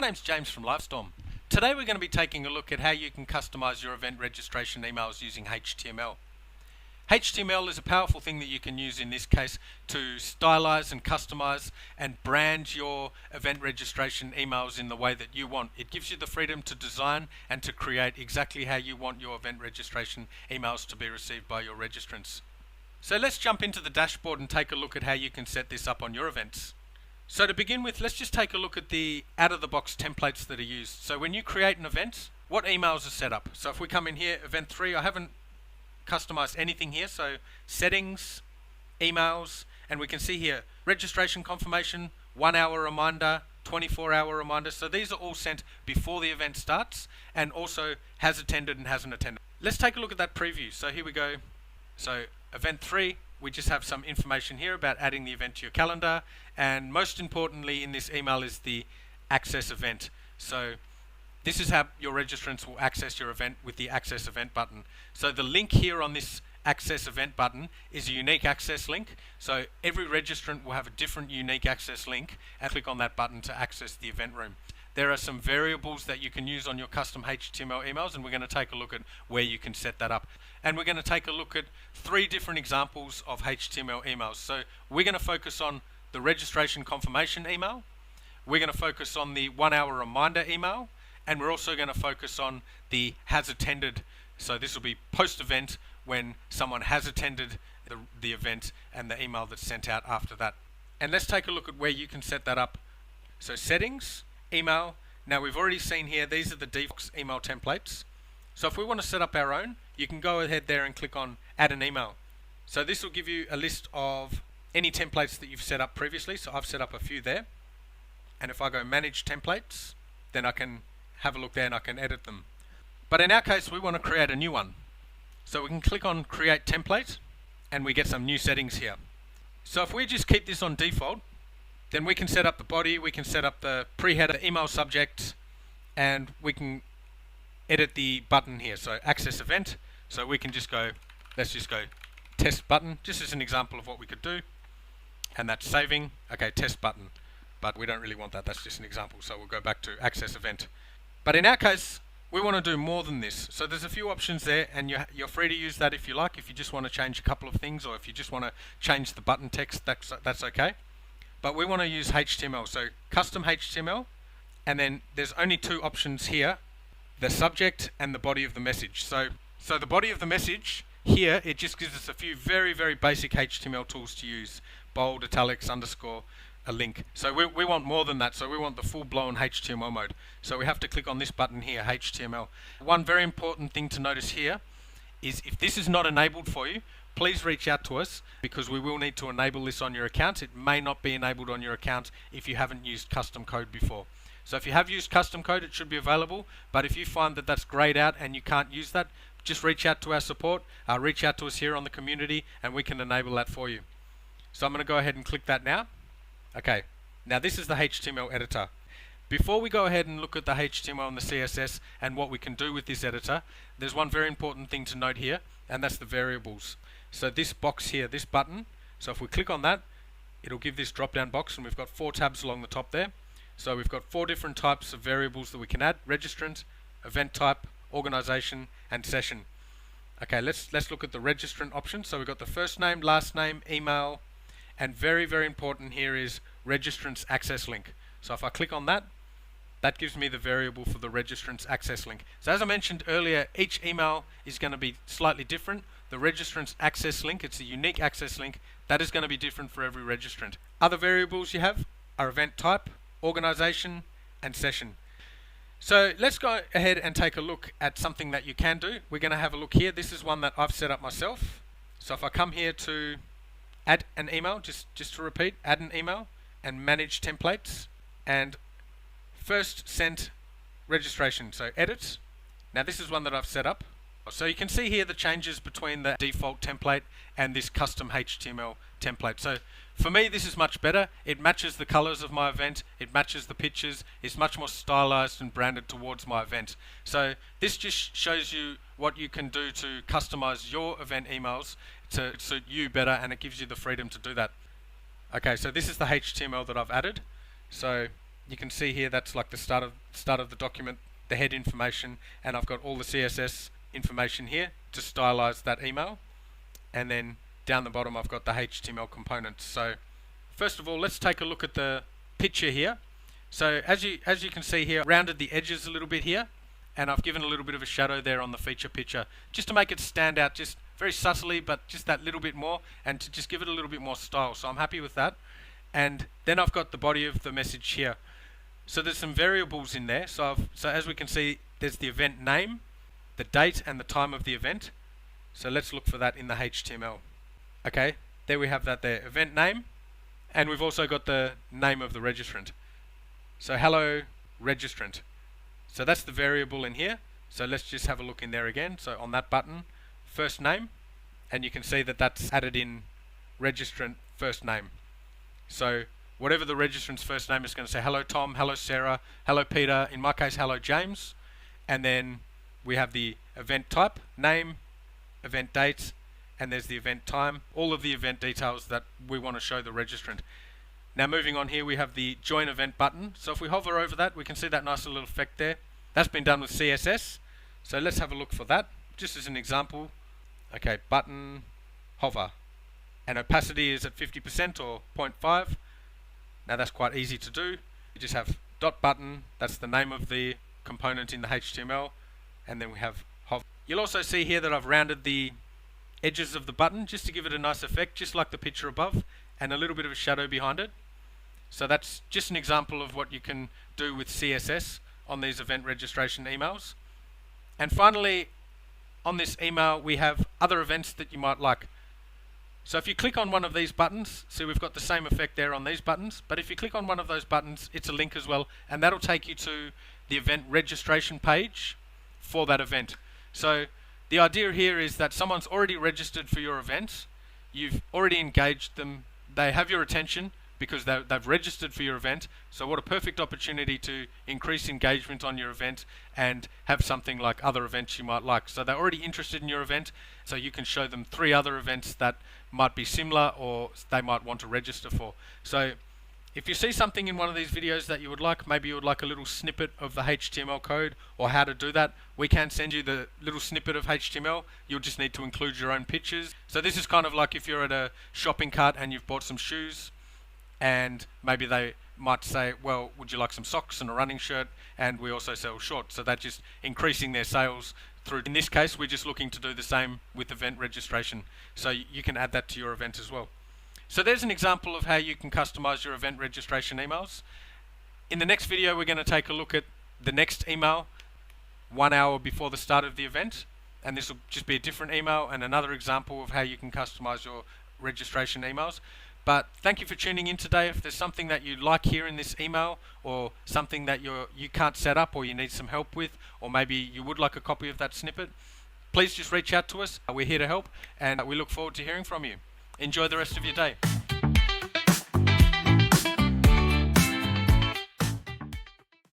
My name's James from Livestorm. Today we're going to be taking a look at how you can customize your event registration emails using HTML. HTML is a powerful thing that you can use in this case to stylize and customize and brand your event registration emails in the way that you want. It gives you the freedom to design and to create exactly how you want your event registration emails to be received by your registrants. So let's jump into the dashboard and take a look at how you can set this up on your events. So to begin with, let's just take a look at the out-of-the-box templates that are used. So when you create an event, what emails are set up? So if we come in here, event 3, I haven't customized anything here. So settings, emails, and we can see here, registration confirmation, 1-hour reminder, 24-hour reminder. So these are all sent before the event starts and also has attended and hasn't attended. Let's take a look at that preview. So here we go. So event 3, we just have some information here about adding the event to your calendar, and most importantly in this email is the access event. So this is how your registrants will access your event with the access event button. So the link here on this access event button is a unique access link. So every registrant will have a different unique access link, and click on that button to access the event room. There are some variables that you can use on your custom HTML emails, and we're going to take a look at where you can set that up. And we're going to take a look at 3 different examples of HTML emails. So we're going to focus on the registration confirmation email, we're going to focus on the 1-hour reminder email, and we're also going to focus on the has attended. So this will be post-event when someone has attended the event and the email that's sent out after that. And let's take a look at where you can set that up. So settings, email. Now we've already seen here, these are the default email templates. So if we want to set up our own, you can go ahead there and click on add an email. So this will give you a list of any templates that you've set up previously. So I've set up a few there. And if I go manage templates, then I can have a look there and I can edit them. But in our case, we want to create a new one. So we can click on create template and we get some new settings here. So if we just keep this on default, then we can set up the body, we can set up the pre-header, email subject, and we can edit the button here. So access event. So we can just go, let's just go test button, just as an example of what we could do. And that's saving. Okay, test button. But we don't really want that. That's just an example. So we'll go back to access event. But in our case, we want to do more than this. So there's a few options there, and you're free to use that if you like. If you just want to change a couple of things, or if you just want to change the button text, that's okay. But we want to use HTML. So custom HTML, and then there's only 2 options here: the subject and the body of the message. So the body of the message here, it just gives us a few very, very basic HTML tools to use: bold, italics, underscore, a link. So we want more than that. So we want the full-blown HTML mode. So we have to click on this button here, HTML. One very important thing to notice here is if this is not enabled for you, please reach out to us, because we will need to enable this on your account. It may not be enabled on your account if you haven't used custom code before. So if you have used custom code, it should be available. But if you find that that's grayed out and you can't use that, just reach out to our support, reach out to us here on the community, and we can enable that for you. So I'm going to go ahead and click that now. Okay, now this is the HTML editor. Before we go ahead and look at the HTML and the CSS and what we can do with this editor, there's one very important thing to note here, and that's the variables. So this box here, this button, so if we click on that, it'll give this drop down box, and we've got 4 tabs along the top there. So we've got 4 different types of variables that we can add: registrant, event type, organization, and session. Okay, let's look at the registrant option. So we've got the first name, last name, email, and very, very important here is registrant's access link. So if I click on that, that gives me the variable for the registrant's access link. So as I mentioned earlier, each email is going to be slightly different. The registrant's access link, it's a unique access link, that is going to be different for every registrant. Other variables you have are event type, organization, and session. So let's go ahead and take a look at something that you can do. We're going to have a look here. This is one that I've set up myself. So if I come here to add an email, just to repeat, add an email and manage templates, and first sent registration, so edit. Now this is one that I've set up. So you can see here the changes between the default template and this custom HTML template. So for me, this is much better. It matches the colors of my event, it matches the pictures, it's much more stylized and branded towards my event. So this just shows you what you can do to customize your event emails to suit you better, and it gives you the freedom to do that. Okay, so this is the HTML that I've added. So you can see here that's like the start of the document, the head information, and I've got all the CSS information here to stylize that email. And then down the bottom I've got the HTML components. So first of all, let's take a look at the picture here. So as you can see here, I've rounded the edges a little bit here, and I've given a little bit of a shadow there on the feature picture, just to make it stand out, just very subtly, but just that little bit more, and to just give it a little bit more style. So I'm happy with that. And then I've got the body of the message here. So there's some variables in there. So as we can see, there's the event name, the date and the time of the event. So let's look for that in the HTML. Okay, there we have that there, event name, and we've also got the name of the registrant. So hello registrant. So that's the variable in here. So let's just have a look in there again. So on that button, first name, and you can see that that's added in registrant first name. So whatever the registrant's first name is going to say hello Tom, hello Sarah, hello Peter, in my case hello James, and then we have the event type, name, event date, and there's the event time, all of the event details that we want to show the registrant. Now moving on here, we have the join event button. So if we hover over that, we can see that nice little effect there. That's been done with CSS. So let's have a look for that, just as an example. Okay, button, hover, and opacity is at 50% or 0.5. Now that's quite easy to do. You just have dot button, that's the name of the component in the HTML, and then we have hover. You'll also see here that I've rounded the edges of the button just to give it a nice effect, just like the picture above, and a little bit of a shadow behind it. So that's just an example of what you can do with CSS on these event registration emails. And finally, on this email, we have other events that you might like. So if you click on one of these buttons, see we've got the same effect there on these buttons, but if you click on one of those buttons, it's a link as well, and that'll take you to the event registration page for that event. So the idea here is that someone's already registered for your event, you've already engaged them, they have your attention because they've registered for your event. So what a perfect opportunity to increase engagement on your event and have something like other events you might like. So they're already interested in your event, so you can show them 3 other events that might be similar or they might want to register for. So if you see something in one of these videos that you would like, maybe you would like a little snippet of the HTML code or how to do that, we can send you the little snippet of HTML. You'll just need to include your own pictures. So this is kind of like if you're at a shopping cart and you've bought some shoes, and maybe they might say, well, would you like some socks and a running shirt? And we also sell shorts. So they're just increasing their sales through. In this case, we're just looking to do the same with event registration. So you can add that to your event as well. So there's an example of how you can customize your event registration emails. In the next video, we're going to take a look at the next email 1 hour before the start of the event. And this will just be a different email and another example of how you can customize your registration emails. But thank you for tuning in today. If there's something that you'd like here in this email, or something that you can't set up or you need some help with, or maybe you would like a copy of that snippet, please just reach out to us. We're here to help, and we look forward to hearing from you. Enjoy the rest of your day.